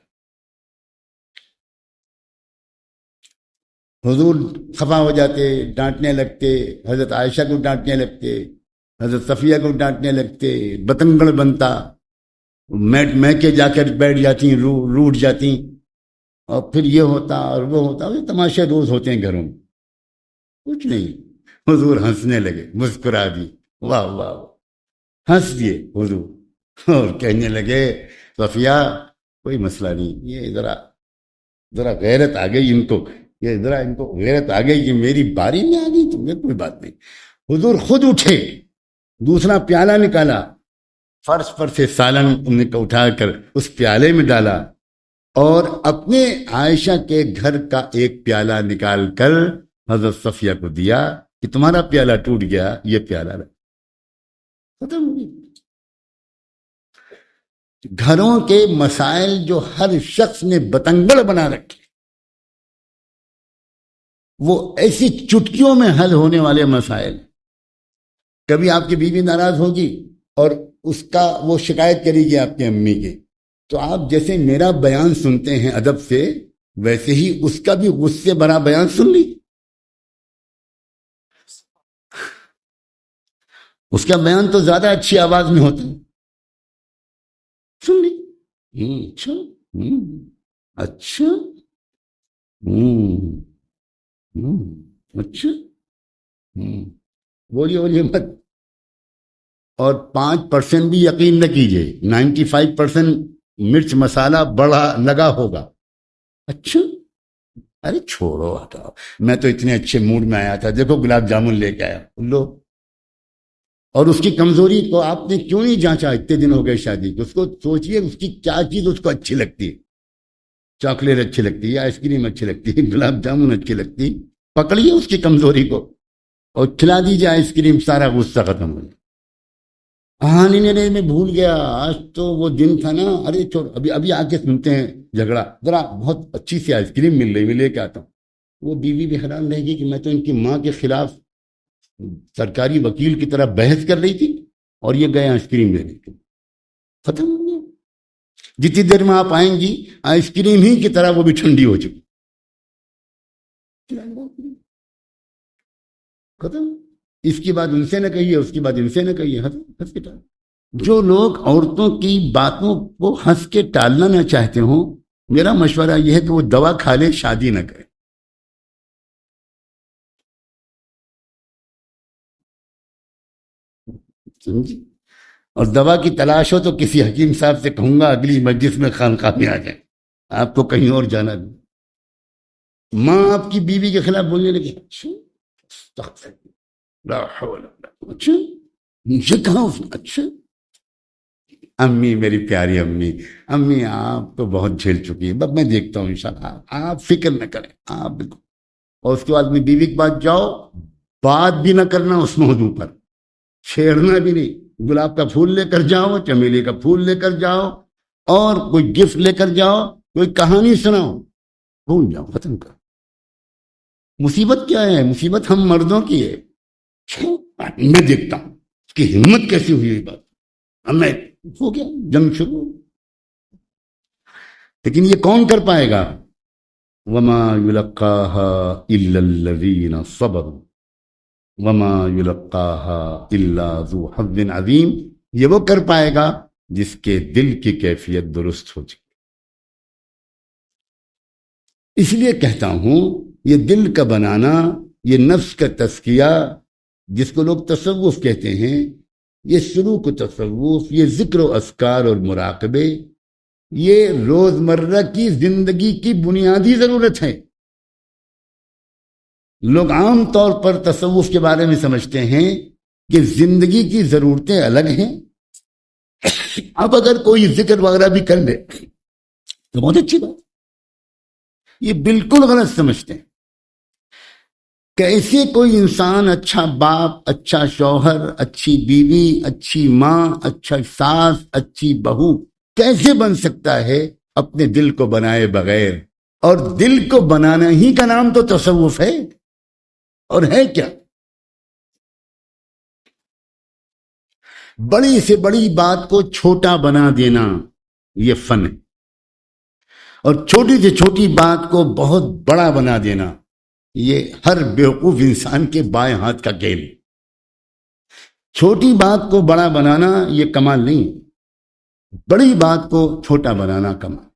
S1: حضور خفا ہو جاتے, ڈانٹنے لگتے, حضرت عائشہ کو ڈانٹنے لگتے, حضرت صفیہ کو ڈانٹنے لگتے, بتنگڑ بنتا, میں کے جا کر بیٹھ جاتی, روٹ جاتی, اور پھر یہ ہوتا اور وہ ہوتا. یہ تماشے روز ہوتے ہیں گھروں میں. کچھ نہیں, حضور ہنسنے لگے, مسکرا دی, واہ واہ, ہنس دیے حضور اور کہنے لگے صفیہ کوئی مسئلہ نہیں, یہ ذرا غیرت آ گئی ان کو, ان کو غیرت آ گئی کہ میری باری میں آ گئی, تمہیں کوئی بات نہیں. حضور خود اٹھے, دوسرا پیالہ نکالا, فرش پر سے سالن اٹھا کر اس پیالے میں ڈالا, اور اپنے عائشہ کے گھر کا ایک پیالہ نکال کر حضرت صفیہ کو دیا کہ تمہارا پیالہ ٹوٹ گیا, یہ پیالہ ختم ہو گئی. گھروں کے مسائل جو ہر شخص نے بتنگڑ بنا رکھے, وہ ایسی چٹکیوں میں حل ہونے والے مسائل. کبھی آپ کی بیوی ناراض ہوگی اور اس کا وہ شکایت کرے گی آپ کی امی کی, تو آپ جیسے میرا بیان سنتے ہیں ادب سے, ویسے ہی اس کا بھی غصے بھرا بیان سن لی. اس کا بیان تو زیادہ اچھی آواز میں ہوتا ہے, سن لی. اچھا اچھا اچھا, بولیے مت. اور 5% بھی یقین نہ کیجئے, 95% مرچ مسالہ بڑا لگا ہوگا. اچھا, ارے چھوڑو ہٹاؤ, میں تو اتنے اچھے موڈ میں آیا تھا, دیکھو گلاب جامن لے کے آیا لو. اور اس کی کمزوری کو آپ نے کیوں نہیں جانچا؟ اتنے دن ہو گئے شادی کو, اس کو سوچئے اس کی کیا چیز اس کو اچھی لگتی ہے. چاکلیٹ اچھی لگتی ہے, آئس کریم اچھی لگتی ہے, گلاب جامن اچھی لگتی, پکڑیے اس کی کمزوری کو اور کھلا دیجیے آئس کریم, سارا غصہ ختم ہو جائے. ہاں نہیں میں بھول گیا, آج تو وہ دن تھا نا, ارے چھوڑ, ابھی آ کے سنتے ہیں جھگڑا, ذرا بہت اچھی سی آئس کریم مل رہی, میں لے کے آتا ہوں. وہ بیوی بھی حیران رہے گی کہ میں تو ان کی ماں کے خلاف سرکاری وکیل کی طرح بحث کر رہی تھی اور یہ گئے آئس کریم لینے کے. ختم ہو گیا. جتنی دیر میں آپ آئیں گی آئس کریم ہی کی طرح وہ بھی ٹھنڈی ہو چکی. ختم. اس کی بات ان سے نہ کہیے, اس کی بات ان سے نہ کہیے, ہنس کے ٹال. جو لوگ عورتوں کی باتوں کو ہنس کے ٹالنا نہ چاہتے ہوں, میرا مشورہ یہ ہے کہ وہ دوا کھا لے, شادی نہ کرے. سمجھی؟ اور دوا کی تلاش ہو تو کسی حکیم صاحب سے کہوں گا اگلی مجلس میں خانقاہ میں آ جائیں، آپ کو کہیں اور جانا نہیں۔ ماں آپ کی بیوی کے خلاف بولنے لگی، اچھا لا حول ولا قوة، اچھا مجھے کہا اس نے، اچھا امی، میری پیاری امی، امی آپ تو بہت جھیل چکی ہے، بس میں دیکھتا ہوں انشاءاللہ، آپ فکر نہ کریں، آپ بالکل۔ اور اس کے بعد میں بیوی کے پاس جاؤ، بات بھی نہ کرنا اس موضوع پر، چھیڑنا بھی نہیں، گلاب کا پھول لے کر جاؤ، چمیلی کا پھول لے کر جاؤ، اور کوئی گفٹ لے کر جاؤ، کوئی کہانی سناؤ، بھول جاؤ، ختم کر۔ مصیبت کیا ہے؟ مصیبت ہم مردوں کی ہے۔ میں دیکھتا ہوں اس کی ہمت کیسی ہوئی یہ بات، میں ہو گیا جنگ شروع۔ لیکن یہ کون کر پائے گا؟ وما يلقاها الا الذين صبروا وما يلقاها الا ذو حظ عظیم، یہ وہ کر پائے گا جس کے دل کی کیفیت درست ہو چکی۔ اس لیے کہتا ہوں یہ دل کا بنانا، یہ نفس کا تزکیہ، جس کو لوگ تصوف کہتے ہیں، یہ سلوک و تصوف، یہ ذکر و اذکار اور مراقبے، یہ روزمرہ کی زندگی کی بنیادی ضرورت ہے۔ لوگ عام طور پر تصوف کے بارے میں سمجھتے ہیں کہ زندگی کی ضرورتیں الگ ہیں، اب اگر کوئی ذکر وغیرہ بھی کر لے تو بہت اچھی بات۔ یہ بالکل غلط سمجھتے ہیں۔ کیسے کوئی انسان اچھا باپ، اچھا شوہر، اچھی بیوی، اچھی ماں، اچھا ساس، اچھی بہو کیسے بن سکتا ہے اپنے دل کو بنائے بغیر؟ اور دل کو بنانا ہی کا نام تو تصوف ہے، اور ہے کیا؟ بڑی سے بڑی بات کو چھوٹا بنا دینا یہ فن ہے، اور چھوٹی سے چھوٹی بات کو بہت بڑا بنا دینا یہ ہر بیوقوف انسان کے بائیں ہاتھ کا کھیل۔ چھوٹی بات کو بڑا بنانا یہ کمال نہیں، بڑی بات کو چھوٹا بنانا کمال۔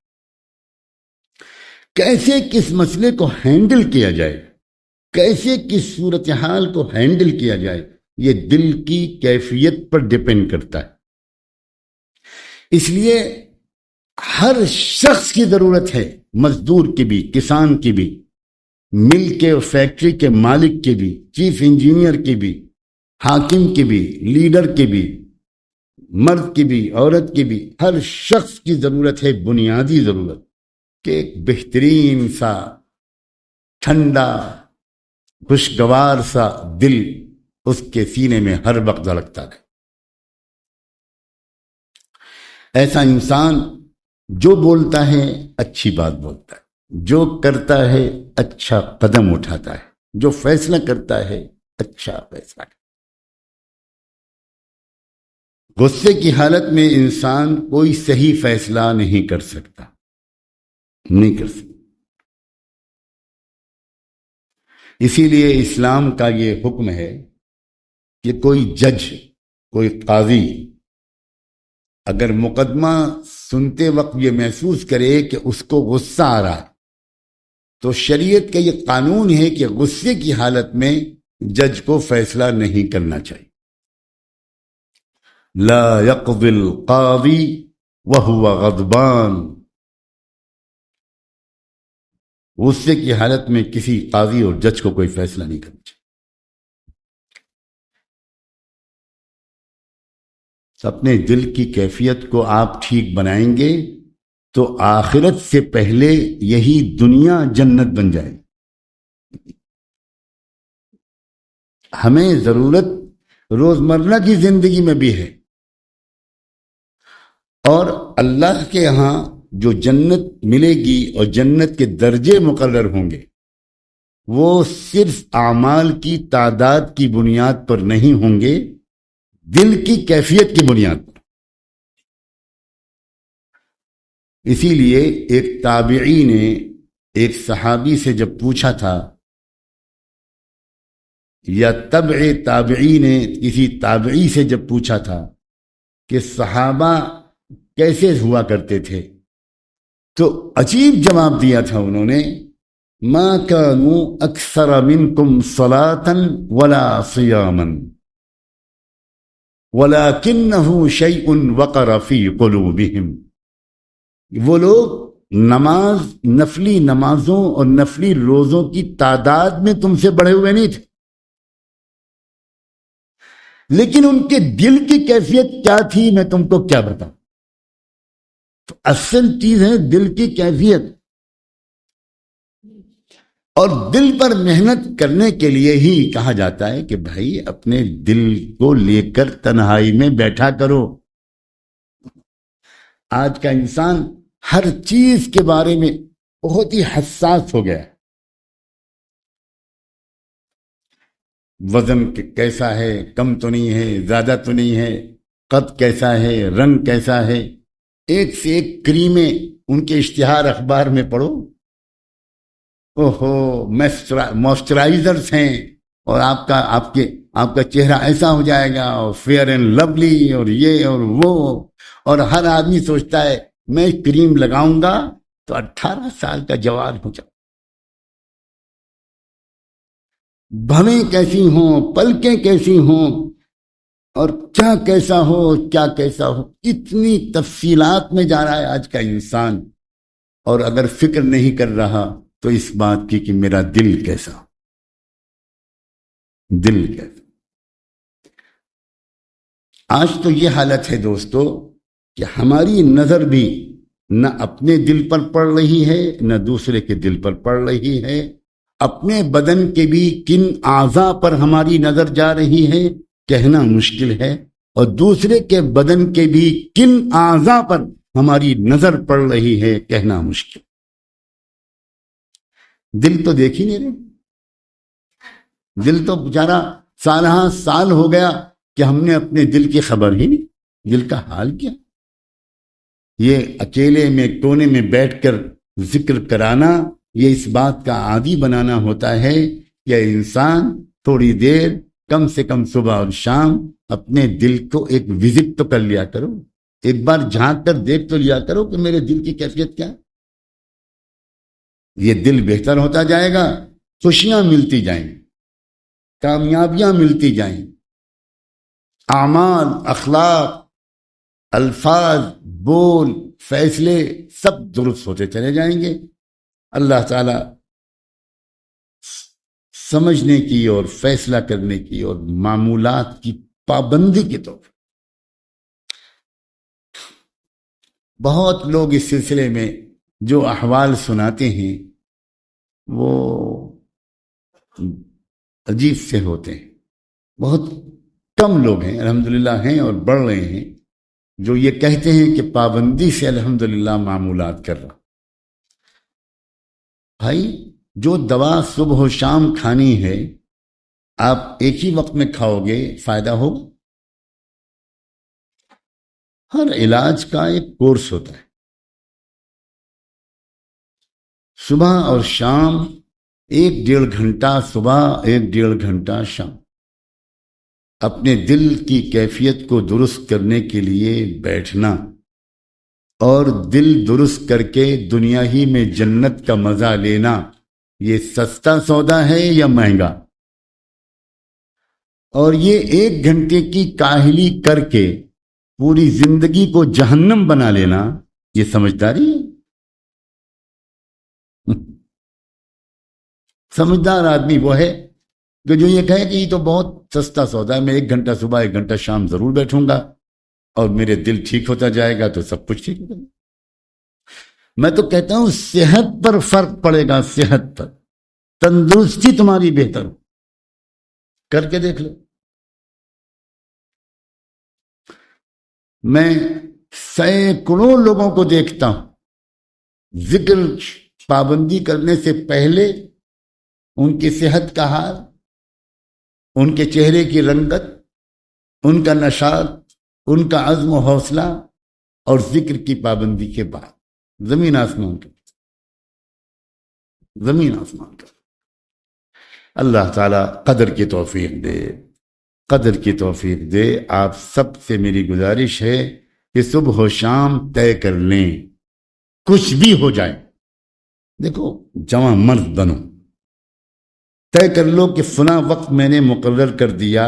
S1: کیسے کس مسئلے کو ہینڈل کیا جائے، کیسے کس صورتحال کو ہینڈل کیا جائے، یہ دل کی کیفیت پر ڈیپینڈ کرتا ہے۔ اس لیے ہر شخص کی ضرورت ہے، مزدور کی بھی، کسان کی بھی، مل کے اور فیکٹری کے مالک کی بھی، چیف انجینئر کی بھی، حاکم کی بھی، لیڈر کی بھی، مرد کی بھی، عورت کی بھی، ہر شخص کی ضرورت ہے، بنیادی ضرورت، کہ ایک بہترین سا ٹھنڈا خوشگوار سا دل اس کے سینے میں ہر وقت دھڑکتا ہے۔ ایسا انسان جو بولتا ہے اچھی بات بولتا ہے، جو کرتا ہے اچھا قدم اٹھاتا ہے، جو فیصلہ کرتا ہے اچھا فیصلہ کرتا ہے۔ غصے کی حالت میں انسان کوئی صحیح فیصلہ نہیں کر سکتا، نہیں کر سکتا۔ اسی لیے اسلام کا یہ حکم ہے کہ کوئی جج، کوئی قاضی اگر مقدمہ سنتے وقت یہ محسوس کرے کہ اس کو غصہ آ رہا ہے، تو شریعت کا یہ قانون ہے کہ غصے کی حالت میں جج کو فیصلہ نہیں کرنا چاہیے۔ لا يقضي القاضی وهو غضبان، غصے کی حالت میں کسی قاضی اور جج کو کوئی فیصلہ نہیں کرنا چاہیے۔ اپنے دل کی کیفیت کو آپ ٹھیک بنائیں گے تو آخرت سے پہلے یہی دنیا جنت بن جائے۔ ہمیں ضرورت روزمرہ کی زندگی میں بھی ہے، اور اللہ کے ہاں جو جنت ملے گی اور جنت کے درجے مقرر ہوں گے، وہ صرف اعمال کی تعداد کی بنیاد پر نہیں ہوں گے، دل کی کیفیت کی بنیاد پر۔ اسی لیے ایک تابعی نے ایک صحابی سے جب پوچھا تھا، یا تابعی نے کسی تابعی سے جب پوچھا تھا کہ صحابہ کیسے ہوا کرتے تھے، تو عجیب جواب دیا تھا انہوں نے، ما كانوا اکثر منکم صلاۃ ولا صیاما، وَلَكِنَّهُ شَيْءٌ وَقَرَ فِي قُلُوبِهِمْ، وہ لوگ نفلی نمازوں اور نفلی روزوں کی تعداد میں تم سے بڑھے ہوئے نہیں تھے، لیکن ان کے دل کی کیفیت کیا تھی میں تم کو کیا بتاؤں۔ تو اصل چیز ہے دل کی کیفیت، اور دل پر محنت کرنے کے لیے ہی کہا جاتا ہے کہ بھائی اپنے دل کو لے کر تنہائی میں بیٹھا کرو۔ آج کا انسان ہر چیز کے بارے میں بہت ہی حساس ہو گیا ہے، وزن کیسا ہے، کم تو نہیں ہے، زیادہ تو نہیں ہے، قد کیسا ہے، رنگ کیسا ہے، ایک سے ایک کریمیں ان کے اشتہار اخبار میں پڑھو، اوہو موئسچرائزرز ہیں، اور آپ کا چہرہ ایسا ہو جائے گا، اور فیئر اینڈ لولی، اور یہ اور وہ، اور ہر آدمی سوچتا ہے میں کریم لگاؤں گا تو 18 سال کا جوان ہو جاؤں، بھویں کیسی ہوں، پلکیں کیسی ہوں، اور کیا کیسا ہو، کیا کیسا ہو، اتنی تفصیلات میں جا رہا ہے آج کا انسان، اور اگر فکر نہیں کر رہا تو اس بات کی کہ میرا دل کیسا، دل کیسا۔ آج تو یہ حالت ہے دوستو کہ ہماری نظر بھی نہ اپنے دل پر پڑ رہی ہے نہ دوسرے کے دل پر پڑ رہی ہے، اپنے بدن کے بھی کن اعضاء پر ہماری نظر جا رہی ہے کہنا مشکل ہے، اور دوسرے کے بدن کے بھی کن اعضاء پر ہماری نظر پڑ رہی ہے کہنا مشکل۔ دل تو دیکھ ہی نہیں رہے، دل تو بیچارہ سالہ سال ہو گیا کہ ہم نے اپنے دل کی خبر ہی نہیں، دل کا حال کیا۔ یہ اکیلے میں کونے میں بیٹھ کر ذکر کرانا، یہ اس بات کا عادی بنانا ہوتا ہے کہ انسان تھوڑی دیر کم سے کم صبح اور شام اپنے دل کو ایک وزٹ تو کر لیا کرو، ایک بار جھانک کر دیکھ تو لیا کرو کہ میرے دل کی کیفیت کیا ہے۔ یہ دل بہتر ہوتا جائے گا، خوشیاں ملتی جائیں، کامیابیاں ملتی جائیں، اعمال، اخلاق، الفاظ، بول، فیصلے سب درست ہوتے چلے جائیں گے۔ اللہ تعالی سمجھنے کی اور فیصلہ کرنے کی اور معمولات کی پابندی کی توفیق۔ بہت لوگ اس سلسلے میں جو احوال سناتے ہیں وہ عجیب سے ہوتے ہیں، بہت کم لوگ ہیں الحمدللہ ہیں اور بڑھ رہے ہیں جو یہ کہتے ہیں کہ پابندی سے الحمدللہ معمولات کر رہا۔ بھائی جو دوا صبح و شام کھانی ہے آپ ایک ہی وقت میں کھاؤ گے فائدہ ہوگا؟ ہر علاج کا ایک کورس ہوتا ہے، صبح اور شام 1-1.5 گھنٹہ صبح، 1-1.5 گھنٹہ شام اپنے دل کی کیفیت کو درست کرنے کے لیے بیٹھنا، اور دل درست کر کے دنیا ہی میں جنت کا مزہ لینا، یہ سستا سودا ہے یا مہنگا؟ اور یہ 1 گھنٹے کی کاہلی کر کے پوری زندگی کو جہنم بنا لینا، یہ سمجھداری ہے؟ سمجھدار آدمی وہ ہے کہ جو یہ کہے کہ یہ تو بہت سستا سودا ہے، میں 1 گھنٹہ صبح 1 گھنٹہ شام ضرور بیٹھوں گا اور میرے دل ٹھیک ہوتا جائے گا تو سب کچھ ٹھیک ہوگا۔ میں تو کہتا ہوں صحت پر فرق پڑے گا، صحت پر، تندرستی تمہاری بہتر ہو، کر کے دیکھ لو۔ میں سینکڑوں لوگوں کو دیکھتا ہوں ذکر پابندی کرنے سے پہلے ان کی صحت کا حال، ان کے چہرے کی رنگت، ان کا نشاط، ان کا عزم و حوصلہ، اور ذکر کی پابندی کے بعد زمین آسمان کا، زمین آسمان کا۔ اللہ تعالی قدر کی توفیق دے، قدر کی توفیق دے۔ آپ سب سے میری گزارش ہے کہ صبح و شام طے کر لیں، کچھ بھی ہو جائے۔ دیکھو جوان مرد بنو، طے کر لو کہ فلاں وقت میں نے مقرر کر دیا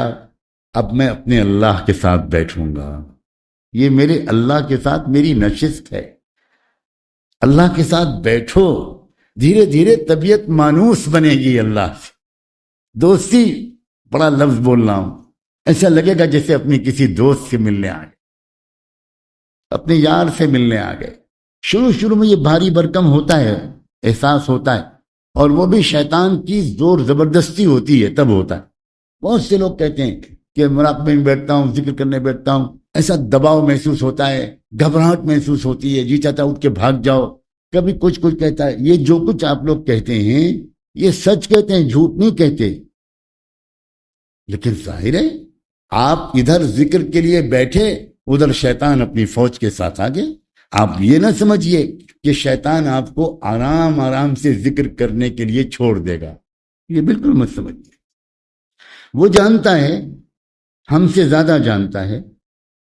S1: اب میں اپنے اللہ کے ساتھ بیٹھوں گا، یہ میرے اللہ کے ساتھ میری نشست ہے۔ اللہ کے ساتھ بیٹھو، دھیرے دھیرے طبیعت مانوس بنے گی اللہ سے۔ دوستی، بڑا لفظ بول رہا ہوں، ایسا لگے گا جیسے اپنی کسی دوست سے ملنے آ گئے، اپنے یار سے ملنے آ گئے۔ شروع میں یہ بھاری بھرکم ہوتا ہے، احساس ہوتا ہے، اور وہ بھی شیطان کی زور زبردستی ہوتی ہے تب ہوتا ہے۔ بہت سے لوگ کہتے ہیں کہ مراقبے میں بیٹھتا ہوں، ذکر کرنے بیٹھتا ہوں، ایسا دباؤ محسوس ہوتا ہے، گھبراہٹ محسوس ہوتی ہے، جی چاہتا اٹھ کے بھاگ جاؤ، کبھی کچھ کہتا ہے۔ یہ جو کچھ آپ لوگ کہتے ہیں یہ سچ کہتے ہیں، جھوٹ نہیں کہتے، لیکن ظاہر ہے آپ ادھر ذکر کے لیے بیٹھے، ادھر شیطان اپنی فوج کے ساتھ آگے۔ آپ یہ نہ سمجھیے کہ شیطان آپ کو آرام آرام سے ذکر کرنے کے لیے چھوڑ دے گا، یہ بالکل مت سمجھیے۔ وہ جانتا ہے، ہم سے زیادہ جانتا ہے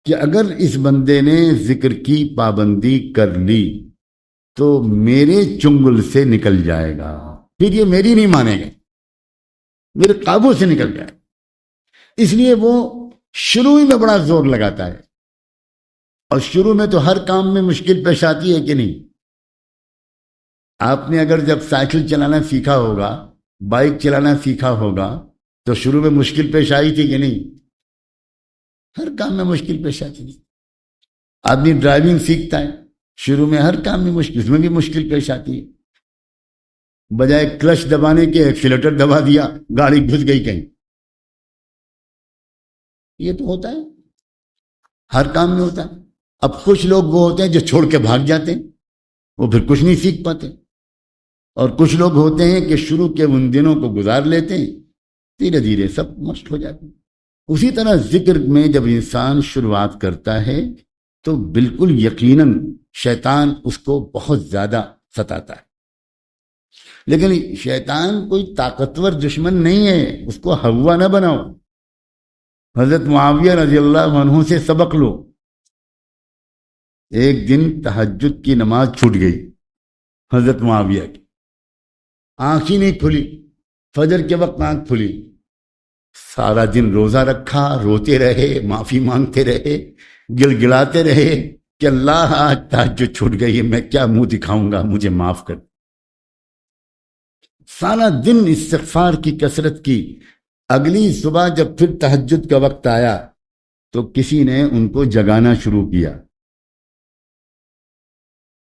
S1: کہ اگر اس بندے نے ذکر کی پابندی کر لی تو میرے چنگل سے نکل جائے گا، پھر یہ میری نہیں مانے گا، میرے قابو سے نکل جائے گا۔ اس لیے وہ شروع میں بڑا زور لگاتا ہے، اور شروع میں تو ہر کام میں مشکل پیش آتی ہے کہ نہیں؟ آپ نے اگر جب سائیکل چلانا سیکھا ہوگا، بائک چلانا سیکھا ہوگا، تو شروع میں مشکل پیش آئی تھی کہ نہیں؟ ہر کام میں مشکل پیش آتی تھی۔ آدمی ڈرائیونگ سیکھتا ہے، شروع میں ہر کام میں مشکل، اس میں بھی مشکل پیش آتی ہے۔ بجائے کلچ دبانے کے ایکسیلیٹر دبا دیا، گاڑی گھس گئی کہیں۔ یہ تو ہوتا ہے، ہر کام میں ہوتا ہے۔ اب کچھ لوگ وہ ہوتے ہیں جو چھوڑ کے بھاگ جاتے ہیں، وہ پھر کچھ نہیں سیکھ پاتے، اور کچھ لوگ ہوتے ہیں کہ شروع کے ان دنوں کو گزار لیتے ہیں، دھیرے دھیرے سب مشق ہو جاتے ہیں۔ اسی طرح ذکر میں جب انسان شروعات کرتا ہے تو بالکل یقیناً شیطان اس کو بہت زیادہ ستاتا ہے، لیکن شیطان کوئی طاقتور دشمن نہیں ہے، اس کو ہوا نہ بناؤ۔ حضرت معاویہ رضی اللہ عنہ سے سبق لو۔ ایک دن تہجد کی نماز چھوٹ گئی حضرت معاویہ کی، آنکھ ہی نہیں کھلی، فجر کے وقت آنکھ کھلی، سارا دن روزہ رکھا، روتے رہے، معافی مانگتے رہے، گڑ گڑاتے رہے کہ اللہ آج تہجد چھوٹ گئی ہے، میں کیا منہ دکھاؤں گا، مجھے معاف کر۔ سارا دن استغفار کی کثرت کی۔ اگلی صبح جب پھر تہجد کا وقت آیا تو کسی نے ان کو جگانا شروع کیا،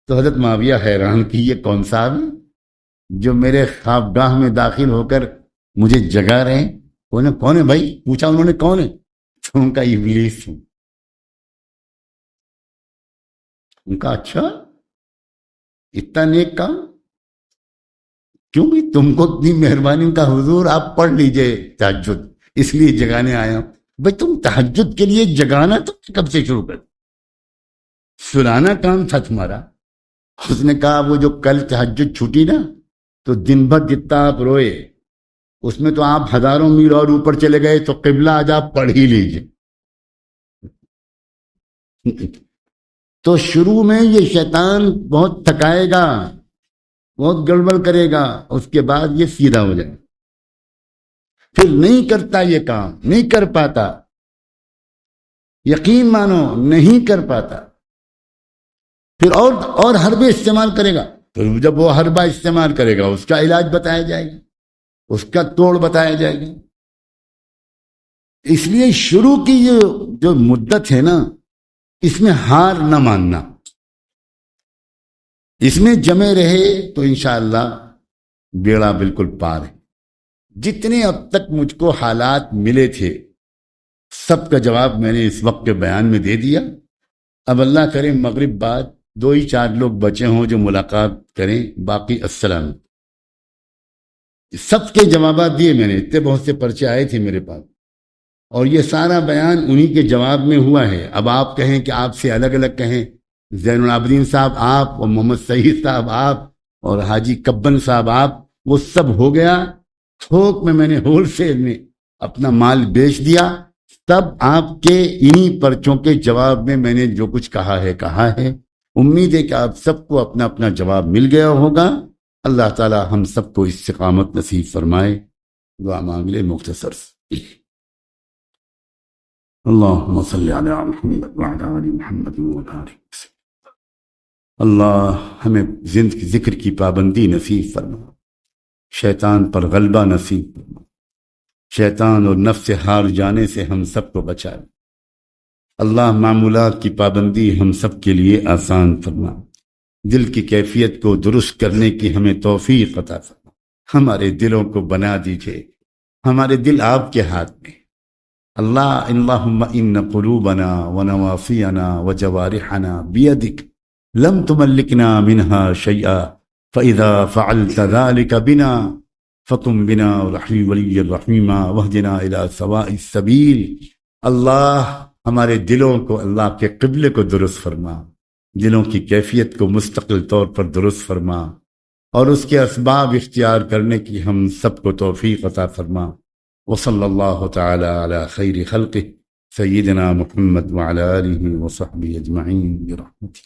S1: تو حضرت معاویہ حیران کہ یہ کون صاحب ہے جو میرے خوابگاہ میں داخل ہو کر مجھے جگا رہے ہیں؟ کون ہے بھائی؟ پوچھا انہوں نے کون ہے، تو ان کا ابلیس ہوں۔ ان کا اچھا اتنا نیک کام کیوں بھی؟ تم کو اتنی مہربانی کا حضور آپ پڑھ لیجئے تہجد، اس لیے جگانے آیا ہوں۔ بھائی تم تہجد کے لیے جگانا تو کب سے شروع کر، سلانا کام تھا تمہارا۔ اس نے کہا وہ جو کل تہجد چھوٹی نا تو دن بھر جتنا آپ روئے اس میں تو آپ ہزاروں میل اور اوپر چلے گئے، تو قبلہ آج آپ پڑھ ہی لیجئے۔ تو شروع میں یہ شیطان بہت تھکائے گا، بہت گڑبڑ کرے گا، اس کے بعد یہ سیدھا ہو جائے، پھر نہیں کرتا یہ کام، نہیں کر پاتا، یقین مانو نہیں کر پاتا۔ پھر اور حربے استعمال کرے گا، پھر جب وہ حربہ استعمال کرے گا اس کا علاج بتایا جائے گا، اس کا توڑ بتایا جائے گا۔ اس لیے شروع کی یہ جو مدت ہے نا، اس میں ہار نہ ماننا، اس میں جمے رہے تو انشاءاللہ بیڑا بالکل پار ہے۔ جتنے اب تک مجھ کو حالات ملے تھے سب کا جواب میں نے اس وقت کے بیان میں دے دیا۔ اب اللہ کرے مغرب بعد 2 ہی 4 لوگ بچے ہوں جو ملاقات کریں، باقی السلام۔ سب کے جوابات دیے میں نے، اتنے بہت سے پرچے آئے تھے میرے پاس، اور یہ سارا بیان انہی کے جواب میں ہوا ہے۔ اب آپ کہیں کہ آپ سے الگ الگ کہیں، زین العابدین صاحب آپ، اور محمد سعید صاحب آپ، اور حاجی کبن صاحب آپ، وہ سب ہو گیا۔ تھوک میں نے ہول سیل میں اپنا مال بیچ دیا۔ تب آپ کے انہی پرچوں کے جواب میں نے جو کچھ کہا ہے۔ امید ہے کہ آپ سب کو اپنا اپنا جواب مل گیا ہوگا۔ اللہ تعالی ہم سب کو استقامت نصیب فرمائے۔ دعا مانگ لے مختصر سے۔ اللهم صل علی محمد وعلی آل محمد وبارک وسلم۔ اللہ ہمیں ذکر کی پابندی نصیب فرما، شیطان پر غلبہ نصیب فرما، شیطان اور نفس سے ہار جانے سے ہم سب کو بچائے۔ اللہ معمولات کی پابندی ہم سب کے لیے آسان فرما، دل کی کیفیت کو درست کرنے کی ہمیں توفیق عطا فرما۔ ہمارے دلوں کو بنا دیجئے، ہمارے دل آپ کے ہاتھ میں۔ اللہم ان قلوبنا ونوافینا وجوارحنا بیدک لم تملکنا منها شیئا فاذا فعلت ذلك بنا فکم بنا ولی الرحیمہ واہدنا الی سواء السبیل۔ اللہ ہمارے دلوں کو اللہ کے قبلے کو درست فرما، دلوں کی کیفیت کو مستقل طور پر درست فرما، اور اس کے اسباب اختیار کرنے کی ہم سب کو توفیق عطا فرما۔ وصلی اللہ تعالی علی خیر خلقہ سیدنا محمد وعلی آلہ وصحبہ اجمعین برحمتہ۔